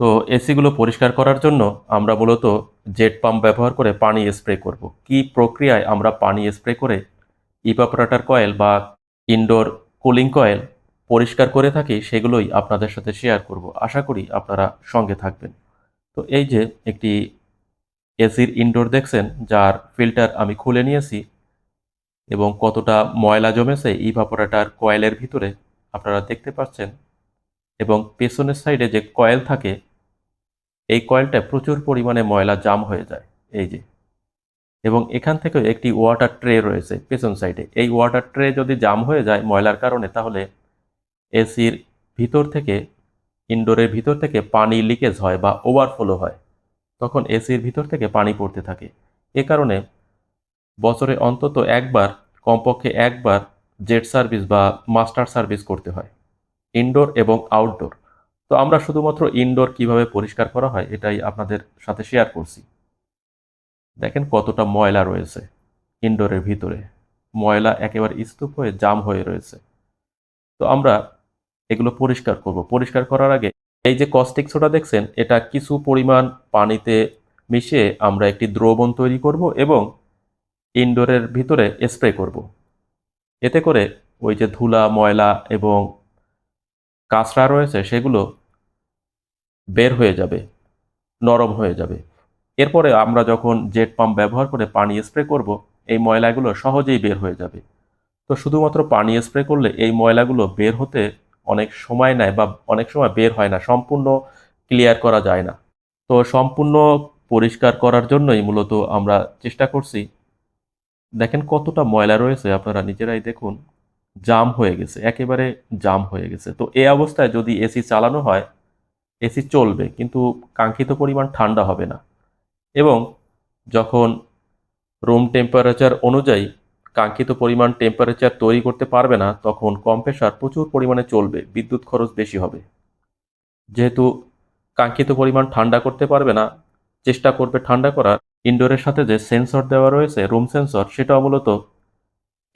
তো এসিগুলো পরিষ্কার করার জন্য আমরা মূলত জেট পাম্প ব্যবহার করে পানি স্প্রে করব। কি প্রক্রিয়ায় আমরা পানি স্প্রে করে ইভাপোরেটর কয়েল বা ইনডোর কুলিং কয়েল পরিষ্কার করে থাকি সেগুলোই আপনাদের সাথে শেয়ার করব। আশা করি আপনারা সঙ্গে থাকবেন। তো এই যে একটি এসির ইনডোর দেখছেন, যার ফিল্টার আমি খুলে নিয়েছি এবং কতটা ময়লা জমেছে ইভাপোরেটর কয়েলের ভিতরে আপনারা দেখতে পাচ্ছেন। এবং পেছনের সাইডে যে কয়েল থাকে, এই কয়েলটায় প্রচুর পরিমাণে ময়লা জাম হয়ে যায়। এই যে, এবং এখান থেকে একটি ওয়াটার ট্রে রয়েছে পেছন সাইডে। এই ওয়াটার ট্রে যদি জাম হয়ে যায় ময়লার কারণে, তাহলে এসির ভিতর থেকে, ইনডোরের ভিতর থেকে পানি লিকেজ হয় বা ওভারফ্লো হয়। তখন এসির ভিতর থেকে পানি পড়তে থাকে। এ কারণে বছরে অন্তত একবার, কমপক্ষে একবার জেট সার্ভিস বা মাস্টার সার্ভিস করতে হয়, ইনডোর এবং আউটডোর। তো আমরা শুধুমাত্র ইনডোর কিভাবে পরিষ্কার করা হয় এটাই আপনাদের সাথে শেয়ার করছি। দেখেন কতটা ময়লা রয়েছে ইনডোরের ভিতরে, ময়লা একেবারে স্তূপ হয়ে জাম হয়ে রয়েছে। তো আমরা এগুলো পরিষ্কার করব। পরিষ্কার করার আগে এই যে কস্টিক সোডা দেখছেন, এটা কিছু পরিমাণ পানিতে মিশিয়ে আমরা একটি দ্রবণ তৈরি করব এবং ইনডোরের ভিতরে স্প্রে করব। এতে করে ওই যে ধুলা, ময়লা এবং কাঁচরা রয়েছে সেগুলো বের হয়ে যাবে, নরম হয়ে যাবে। এরপরে আমরা যখন জেট পাম্প ব্যবহার করে পানি স্প্রে করব, এই ময়লাগুলো সহজেই বের হয়ে যাবে। তো শুধুমাত্র পানি স্প্রে করলে এই ময়লাগুলো বের হতে অনেক সময় নেয় বা অনেক সময় বের হয় না, সম্পূর্ণ ক্লিয়ার করা যায় না। তো সম্পূর্ণ পরিষ্কার করার জন্যই মূলত আমরা চেষ্টা করছি। দেখেন কতটা ময়লা রয়েছে, আপনারা নিজেরাই দেখুন। জাম হয়ে গেছে, একেবারে জাম হয়ে গেছে। তো এই অবস্থায় যদি এসি চালানো হয়, এসি চলবে কিন্তু কাঙ্ক্ষিত পরিমাণ ঠান্ডা হবে না। এবং যখন রুম টেম্পারেচার অনুযায়ী কাঙ্ক্ষিত পরিমাণ টেম্পারেচার তৈরি করতে পারবে না, তখন কম্প্রেসার প্রচুর পরিমাণে চলবে, বিদ্যুৎ খরচ বেশি হবে। যেহেতু কাঙ্ক্ষিত পরিমাণ ঠান্ডা করতে পারবে না, চেষ্টা করবে ঠান্ডা করার। ইনডোরের সাথে যে সেন্সর দেওয়া রয়েছে, রুম সেন্সর, সেটাও মূলত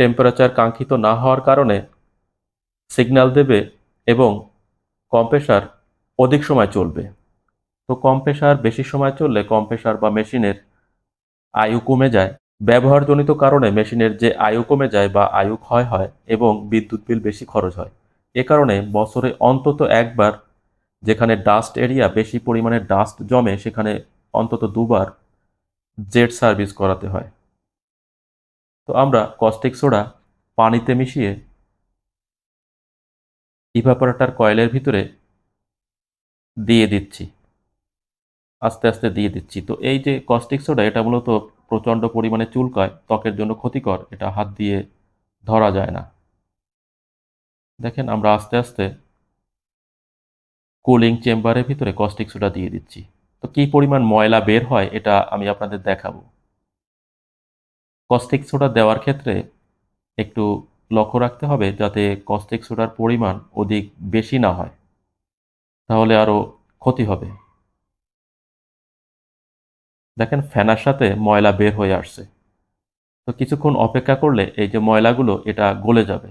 টেম্পারেচার কাঙ্ক্ষিত না হওয়ার কারণে সিগন্যাল দেবে এবং কম্প্রেসার অধিক সময় চলবে। তো কম্প্রেসার বেশি সময় চললে কম্প্রেসার বা মেশিনের আয়ু কমে যায়। ব্যবহারজনিত কারণে মেশিনের যে আয়ু কমে যায় বা আয়ু ক্ষয় হয় এবং বিদ্যুৎ বিল বেশি খরচ হয়। এ কারণে বছরে অন্তত একবার, যেখানে ডাস্ট এরিয়া, বেশি পরিমাণে ডাস্ট জমে, সেখানে অন্তত দুবার জেট সার্ভিস করাতে হয়। তো আমরা কস্টিক সোডা পানিতে মিশিয়ে ইভাপোরেটর কয়েলের ভিতরে দিয়ে দিচ্ছি, আস্তে আস্তে দিয়ে দিচ্ছি। তো এই যে কস্টিক সোডা, এটা মূলত প্রচণ্ড পরিমাণে চুলকায়, ত্বকের জন্য ক্ষতিকর, এটা হাত দিয়ে ধরা যায় না। দেখেন আমরা আস্তে আস্তে কুলিং চেম্বারের ভিতরে কস্টিক সোডা দিয়ে দিচ্ছি। তো কী পরিমাণ ময়লা বের হয় এটা আমি আপনাদের দেখাবো। কস্টিক সোডা দেওয়ার ক্ষেত্রে একটু লক্ষ্য রাখতে হবে যাতে কস্টিক সোডার পরিমাণ অধিক বেশি না হয়, তাহলে আরও ক্ষতি হবে। দেখেন ফেনার সাথে ময়লা বের হয়ে আসছে। তো কিছুক্ষণ অপেক্ষা করলে এই যে ময়লাগুলো, এটা গলে যাবে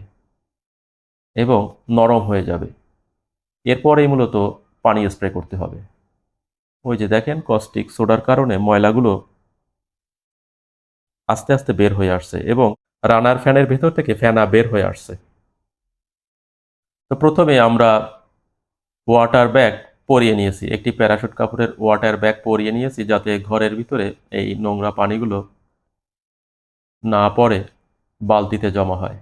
এবং নরম হয়ে যাবে। এরপরেই মূলত পানি স্প্রে করতে হবে। ওই যে দেখেন কস্টিক সোডার কারণে ময়লাগুলো আস্তে আস্তে বের হয়ে আসছে এবং রানার ফ্যানের ভেতর থেকে ফেনা বের হয়ে আসছে। তো প্রথমে আমরা ওয়াটার ব্যাগ পরিয়ে নিয়েছি, একটি প্যারাশুট কাপড়ের ওয়াটার ব্যাগ পরিয়ে নিয়েছি যাতে ঘরের ভিতরে এই নোংরা পানিগুলো না পড়ে বালতিতে জমা হয়।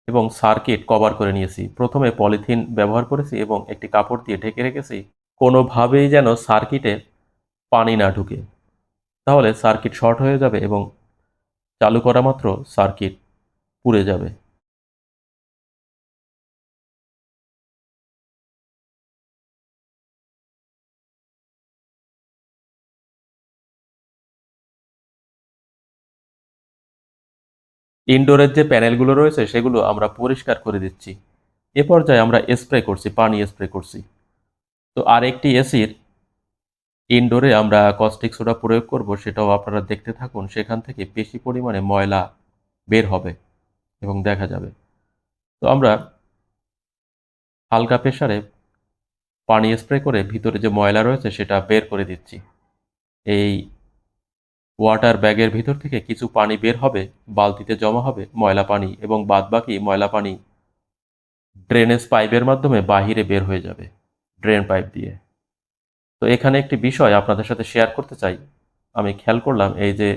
এবং সার্কিট কভার করে নিয়েছি, প্রথমে পলিথিন ব্যবহার করেছি এবং একটি কাপড় দিয়ে ঢেকে রেখেছি, কোনোভাবেই যেন সার্কিটে পানি না ঢুকে, তাহলে সার্কিট শর্ট হয়ে যাবে এবং চালু করা মাত্র সার্কিট পুড়ে যাবে। ইনডোরের যে প্যানেলগুলো রয়েছে সেগুলো আমরা পরিষ্কার করে দিচ্ছি। এ পর্যায়ে আমরা স্প্রে করছি, পানি স্প্রে করছি। তো আরেকটি এসির ইনডোরে আমরা কস্টিক সোডা প্রয়োগ করব, সেটাও আপনারা দেখতে থাকুন। সেখান থেকে বেশি পরিমাণে ময়লা বের হবে এবং দেখা যাবে। তো আমরা হালকা প্রেসারে পানি স্প্রে করে ভিতরে যে ময়লা রয়েছে সেটা বের করে দিচ্ছি। এই ওয়াটার ব্যাগের ভিতর থেকে কিছু পানি বের হবে, বালতিতে জমা হবে ময়লা পানি, এবং বাদবাকি ময়লা পানি ড্রেনেজ পাইপের মাধ্যমে বাহিরে বের হয়ে যাবে ড্রেন পাইপ দিয়ে। তো এখানে একটি বিষয় আপনাদের সাথে শেয়ার করতে চাই। আমি খেয়াল করলাম এই যে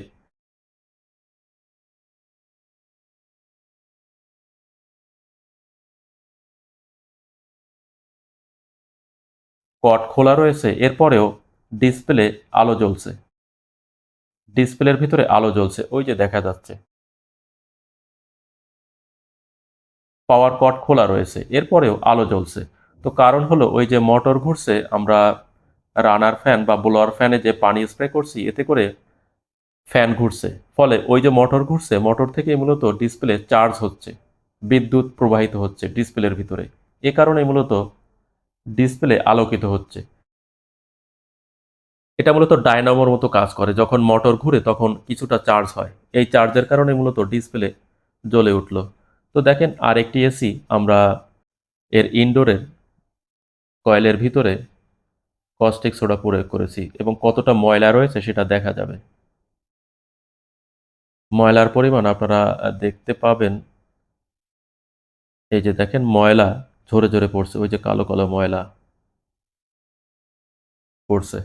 কট খোলা রয়েছে, এরপরেও ডিসপ্লে আলো জ্বলছে, ডিসপ্লের ভিতরে আলো জ্বলছে, ওই যে দেখা যাচ্ছে পাওয়ার কট খোলা রয়েছে, এরপরেও আলো জ্বলছে। তো কারণ হলো ওই যে মোটর ঘুরছে, আমরা রানার ফ্যান বা ব্লোয়ার ফ্যানে যে পানি স্প্রে করছি এতে করে ফ্যান ঘুরছে, ফলে ওই যে মোটর ঘুরছে, মোটর থেকে মূলত ডিসপ্লে চার্জ হচ্ছে, বিদ্যুৎ প্রবাহিত হচ্ছে ডিসপ্লের ভিতরে। এ কারণে মূলত ডিসপ্লে আলোকিত হচ্ছে। এটা মূলত ডায়নামোর মতো কাজ করে, যখন মোটর ঘুরে তখন কিছুটা চার্জ হয়, এই চার্জের কারণে মূলত ডিসপ্লে জ্বলে উঠল। তো দেখেন আরেকটি এসি আমরা এর ইনডোরের কয়েলের ভিতরে কস্টিক সোডা প্রয়োগ করেছি, এবং কতটা ময়লা রয়েছে সেটা দেখা যাবে। ময়লার পরিমাণ আপনারা দেখতে পাবেন। এই যে দেখেন ময়লা ঝরে ঝরে পড়ছে, ওই যে কালো কালো ময়লা পড়ছে।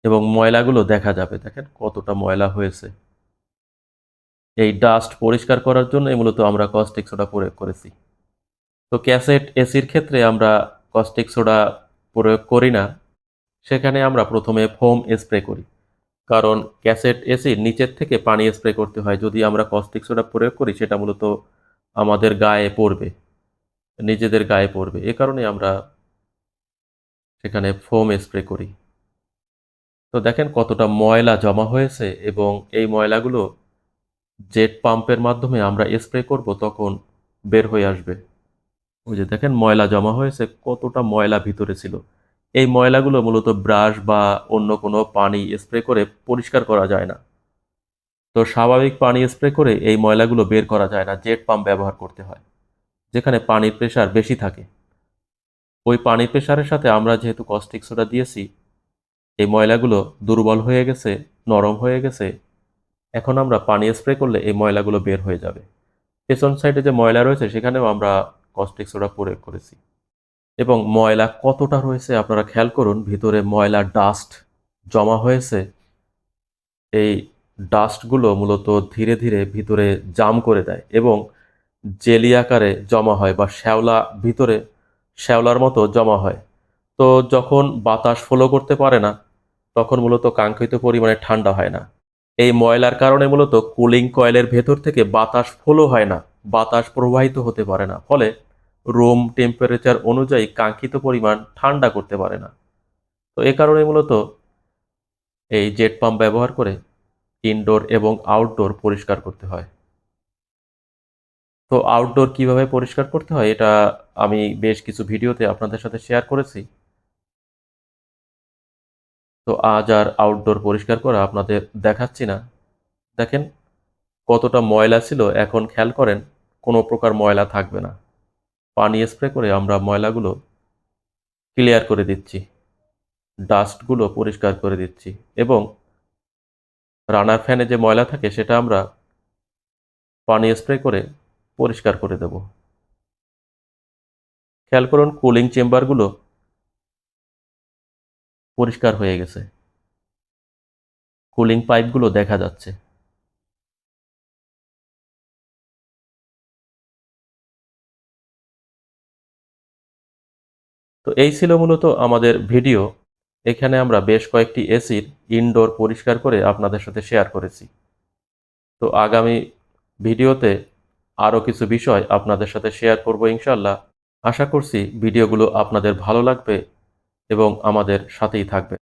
এবং ময়লাগুলো দেখা যাবে, দেখেন কতটা ময়লা হয়েছে। এই ডাস্ট পরিষ্কার করার জন্য মূলত আমরা কস্টিক সোডা প্রয়োগ করেছি। তো ক্যাসেট এসির ক্ষেত্রে আমরা কস্টিক সোডা প্রয়োগ করি না, সেখানে আমরা প্রথমে ফোম স্প্রে করি। কারণ ক্যাসেট এসির নিচের থেকে পানি স্প্রে করতে হয়, যদি আমরা কস্টিক সোডা প্রয়োগ করি সেটা মূলত আমাদের গায়ে পড়বে, নিজেদের গায়ে পড়বে, এ কারণে আমরা সেখানে ফোম স্প্রে করি। তো দেখেন কতটা ময়লা জমা হয়েছে, এবং এই ময়লাগুলো জেট পাম্পের মাধ্যমে আমরা স্প্রে করব তখন বের হয়ে আসবে। ওই যে দেখেন ময়লা জমা হয়েছে, কতটা ময়লা ভিতরে ছিল। এই ময়লাগুলো মূলত ব্রাশ বা অন্য কোনো পানি স্প্রে করে পরিষ্কার করা যায় না। তো স্বাভাবিক পানি স্প্রে করে এই ময়লাগুলো বের করা যায় না, জেট পাম্প ব্যবহার করতে হয়, যেখানে পানির প্রেশার বেশি থাকে। ওই পানির প্রেশারের সাথে আমরা যেহেতু কস্টিক সোডা দিয়েছি, এই ময়লাগুলো দুর্বল হয়ে গেছে, নরম হয়ে গেছে। এখন আমরা পানি স্প্রে করলে এই ময়লাগুলো বের হয়ে যাবে। পেছন সাইডে যে ময়লা রয়েছে সেখানেও আমরা কস্টিক সোডা প্রয়োগ করেছি। এবং ময়লা কতটা রয়েছে আপনারা খেয়াল করুন, ভিতরে ময়লা ডাস্ট জমা হয়েছে। এই ডাস্টগুলো মূলত ধীরে ধীরে ভিতরে জাম করে দেয় এবং জেলি আকারে জমা হয়, বা শ্যাওলা ভিতরে শ্যাওলার মতো জমা হয়। তো যখন বাতাস ফ্লো করতে পারে না, তখন মূলত কাঙ্ক্ষিত পরিমাণে ঠান্ডা হয় না। এই ময়লার কারণে মূলত কুলিং কয়েলের ভেতর থেকে বাতাস ফ্লো হয় না, বাতাস প্রবাহিত হতে পারে না, ফলে রুম টেম্পারেচার অনুযায়ী কাঙ্ক্ষিত পরিমাণ ঠান্ডা করতে পারে না। তো এ কারণে মূলত এই জেট পাম্প ব্যবহার করে ইনডোর এবং আউটডোর পরিষ্কার করতে হয়। তো আউটডোর কিভাবে পরিষ্কার করতে হয় এটা আমি বেশ কিছু ভিডিওতে আপনাদের সাথে শেয়ার করেছি। তো আজ আর আউটডোর পরিষ্কার করা আপনাদের দেখাচ্ছি না। দেখেন কতটা ময়লা ছিল, এখন খেয়াল করেন কোনো প্রকার ময়লা থাকবে না। পানি স্প্রে করে আমরা ময়লাগুলো ক্লিয়ার করে দিচ্ছি, ডাস্টগুলো পরিষ্কার করে দিচ্ছি, এবং রানার ফ্যানে যে ময়লা থাকে সেটা আমরা পানি স্প্রে করে পরিষ্কার করে দেব। খেয়াল করুন কুলিং চেম্বারগুলো পরিষ্কার হয়ে গেছে, কুলিং পাইপগুলো দেখা যাচ্ছে। তো এই ছিল মূলত আমাদের ভিডিও। এখানে আমরা বেশ কয়েকটি এসির ইনডোর পরিষ্কার করে আপনাদের সাথে শেয়ার করেছি। তো আগামী ভিডিওতে আরও কিছু বিষয় আপনাদের সাথে শেয়ার করব ইনশাল্লাহ। আশা করছি ভিডিওগুলো আপনাদের ভালো লাগবে এবং আমাদের সাথেই থাকবে।